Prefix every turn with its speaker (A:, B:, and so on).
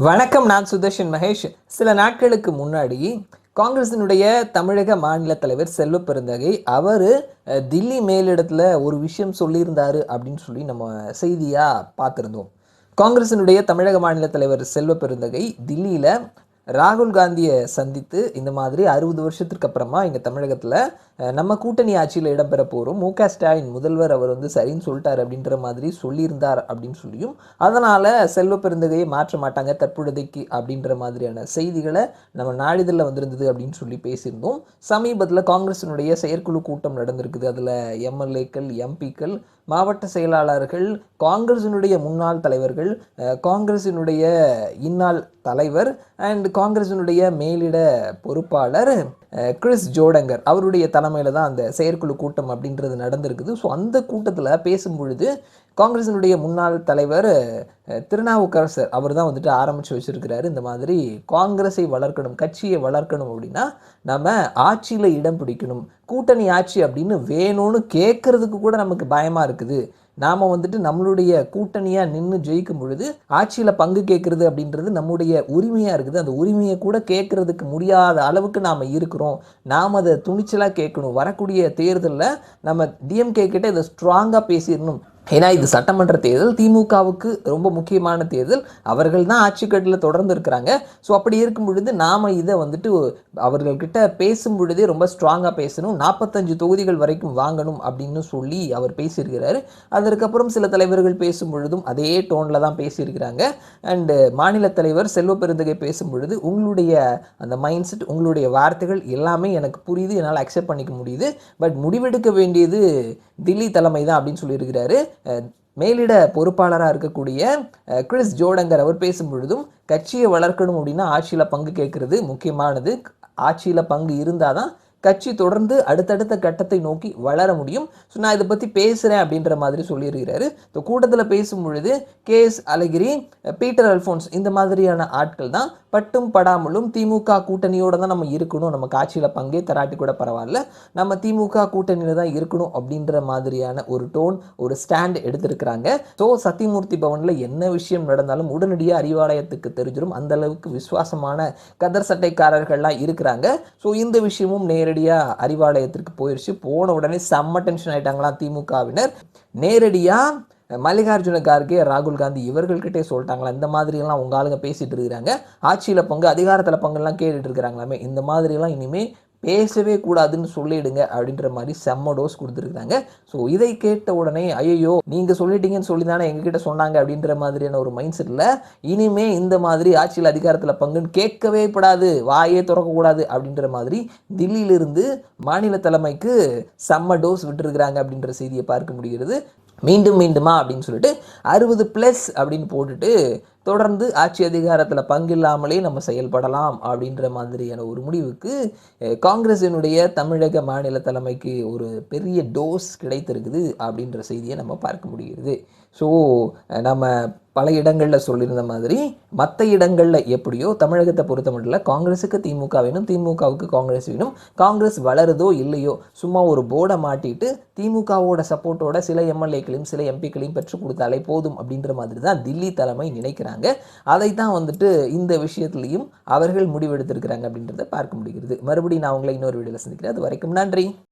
A: வணக்கம். நான் சுதர்ஷன் மகேஷ். சில நாட்களுக்கு முன்னாடி காங்கிரசினுடைய தமிழக மாநில தலைவர் செல்வ பெருந்தகை அவர் தில்லி மேலிடத்தில் ஒரு விஷயம் சொல்லியிருந்தாரு அப்படின்னு சொல்லி நம்ம செய்தியாக பார்த்துருந்தோம். காங்கிரசினுடைய தமிழக மாநில தலைவர் செல்வ பெருந்தகை தில்லியில் ராகுல் காந்தியை சந்தித்து இந்த மாதிரி 60 வருஷத்துக்கு அப்புறமா இங்கே தமிழகத்தில் நம்ம கூட்டணி ஆட்சியில் இடம்பெற போகிறோம், மு.க. ஸ்டாலின் முதல்வர் அவர் சரின்னு சொல்லிட்டார் அப்படின்ற மாதிரி சொல்லியிருந்தார் அப்படின்னு சொல்லியும், அதனால் செல்வ பெருந்தகையை மாற்ற மாட்டாங்க தற்பொழுதைக்கு அப்படின்ற மாதிரியான செய்திகளை நம்ம நாளிதழில் வந்திருந்தது அப்படின்னு சொல்லி பேசியிருந்தோம். சமீபத்தில் காங்கிரஸினுடைய செயற்குழு கூட்டம் நடந்திருக்குது. அதில் எம்எல்ஏக்கள், எம்பிக்கள், மாவட்ட செயலாளர்கள், காங்கிரஸினுடைய முன்னாள் தலைவர்கள், காங்கிரஸினுடைய இந்நாள் தலைவர் அண்ட் காங்கிரஸினுடைய மேலிட பொறுப்பாளர் கிறிஸ் ஜோடங்கர் அவருடைய தலைமையில் தான் அந்த செயற்குழு கூட்டம் அப்படின்றது நடந்திருக்குது. ஸோ அந்த கூட்டத்தில் பேசும்பொழுது காங்கிரஸினுடைய முன்னாள் தலைவர் திருநாவுக்கரசர் அவர் தான் ஆரம்பித்து வச்சுருக்கிறாரு. இந்த மாதிரி காங்கிரஸை வளர்க்கணும், கட்சியை வளர்க்கணும் அப்படின்னா நம்ம ஆட்சியில் இடம் பிடிக்கணும், கூட்டணி ஆட்சி அப்படின்னு வேணும்னு கேட்குறதுக்கு கூட நமக்கு பயமாக இருக்குது. நாம் நம்மளுடைய கூட்டணியாக நின்று ஜெயிக்கும் பொழுது ஆட்சியில் பங்கு கேட்குறது அப்படின்றது நம்முடைய உரிமையாக இருக்குது. அந்த உரிமையை கூட கேட்குறதுக்கு முடியாத அளவுக்கு நாம் இருக்கிறோம். நாம் அதை துணிச்சலாக கேட்கணும். வரக்கூடிய தேர்தலில் நம்ம டிஎம்கே கிட்ட இதை ஸ்ட்ராங்காக பேசிடணும். ஏன்னா இது சட்டமன்ற தேர்தல், திமுகவுக்கு ரொம்ப முக்கியமான தேர்தல். அவர்கள் தான் ஆட்சி கட்டில் தொடர்ந்து இருக்கிறாங்க. ஸோ அப்படி இருக்கும் பொழுது நாம் இதை அவர்கள்கிட்ட பேசும் பொழுதே ரொம்ப ஸ்ட்ராங்காக பேசணும், 45 தொகுதிகள் வரைக்கும் வாங்கணும் அப்படின்னு சொல்லி அவர் பேசியிருக்கிறாரு. அதற்கப்புறம் சில தலைவர்கள் பேசும் பொழுதும் அதே டோனில் தான் பேசியிருக்கிறாங்க. அண்டு மாநில தலைவர் செல்வ பெருந்தகை பேசும் பொழுது உங்களுடைய அந்த மைண்ட் செட், உங்களுடைய வார்த்தைகள் எல்லாமே எனக்கு புரியுது, என்னால் அக்செப்ட் பண்ணிக்க முடியுது, பட் முடிவெடுக்க வேண்டியது தில்லி தலைமை தான் அப்படின்னு சொல்லியிருக்கிறாரு. மேலிட பொறுப்பாளராக இருக்கக்கூடிய கிறிஸ் ஜோடங்கர் அவர் பேசும் பொழுதும் கட்சியை வளர்க்கணும் அப்படின்னா ஆட்சியில் பங்கு கேட்கறது முக்கியமானது. ஆட்சியில் பங்கு இருந்தால் தான் கட்சி தொடர்ந்து அடுத்தடுத்த கட்டத்தை நோக்கி வளர முடியும். ஸோ நான் இதை பற்றி பேசுகிறேன் அப்படின்ற மாதிரி சொல்லியிருக்கிறாரு. இந்த கூட்டத்தில் பேசும் பொழுது KS அழகிரி, பீட்டர் அல்ஃபோன்ஸ் இந்த மாதிரியான ஆட்கள் தான் பட்டும் படாமலும் திமுக கூட்டணியோடு தான் நம்ம இருக்கணும், நமக்கு ஆட்சியில் பங்கே தராட்டி கூட பரவாயில்ல, நம்ம திமுக கூட்டணியில் தான் இருக்கணும் அப்படின்ற மாதிரியான ஒரு டோன், ஒரு ஸ்டாண்ட் எடுத்திருக்கிறாங்க. ஸோ சத்தியமூர்த்தி பவனில் என்ன விஷயம் நடந்தாலும் உடனடியாக அறிவாலயத்துக்கு தெரிஞ்சிடும். அந்த அளவுக்கு விசுவாசமான கதர் சட்டைக்காரர்கள்லாம் இருக்கிறாங்க. ஸோ இந்த விஷயமும் நேரடியாக அறிவாலயத்திற்கு போயிடுச்சு. போன உடனே செம்ம டென்ஷன் ஆயிட்டாங்களாம் திமுகவினர். நேரடியாக மல்லிகார்ஜுன கார்கே, ராகுல் காந்தி இவர்கள்கிட்டே சொல்லிட்டாங்களா, இந்த மாதிரிலாம் உங்கள் ஆளுங்க பேசிகிட்டு இருக்கிறாங்க, ஆட்சியில் பங்கு அதிகாரத்தில் பங்குலாம் கேட்டுட்டு இருக்கிறாங்களாமே, இந்த மாதிரிலாம் இனிமேல் பேசவே கூடாதுன்னு சொல்லிடுங்க அப்படின்ற மாதிரி செம்ம டோஸ் கொடுத்துருக்குறாங்க. ஸோ இதை கேட்ட உடனே ஐயோ நீங்கள் சொல்லிட்டீங்கன்னு சொல்லி தானே எங்ககிட்ட சொன்னாங்க அப்படின்ற மாதிரியான ஒரு மைண்ட் செட்டில் இனிமே இந்த மாதிரி ஆட்சியில் அதிகாரத்தில் பங்குன்னு கேட்கவே கூடாது, வாயே திறக்கக்கூடாது அப்படின்ற மாதிரி தில்லியிலிருந்து மாநில தலைமைக்கு செம்ம டோஸ் விட்டுருக்குறாங்க அப்படின்ற செய்தியை பார்க்க முடிகிறது. மீண்டுமா அப்படின்னு சொல்லிட்டு 60+ அப்படின்னு போட்டுட்டு தொடர்ந்து ஆட்சி அதிகாரத்தில் பங்கில்லாமலே நம்ம செயல்படலாம் அப்படின்ற மாதிரியான ஒரு முடிவுக்கு காங்கிரஸினுடைய தமிழக மாநில தலைமைக்கு ஒரு பெரிய டோஸ் கிடைத்திருக்குது அப்படின்ற செய்தியை நம்ம பார்க்க முடிகிறது. ஸோ நம்ம பல இடங்களில் சொல்லியிருந்த மாதிரி மற்ற இடங்களில் எப்படியோ தமிழகத்தை பொறுத்த மட்டும் காங்கிரஸுக்கு திமுக வேணும், திமுகவுக்கு காங்கிரஸ் வேணும். காங்கிரஸ் வளருதோ இல்லையோ சும்மா ஒரு போர்டை மாட்டிட்டு திமுகவோட சப்போர்ட்டோட சில எம்எல்ஏக்களையும் சில எம்பிக்களையும் பெற்றுக் கொடுத்தாலே போதும் அப்படின்ற மாதிரி தான் தில்லி தலைமை நினைக்கிறாங்க. அதை தான் இந்த விஷயத்துலையும் அவர்கள் முடிவெடுத்திருக்கிறாங்க அப்படின்றத பார்க்க முடிகிறது. மறுபடியும் நான் உங்களை இன்னொரு வீடியோவில் சந்திக்கிறேன். அது வரைக்கும் நன்றி.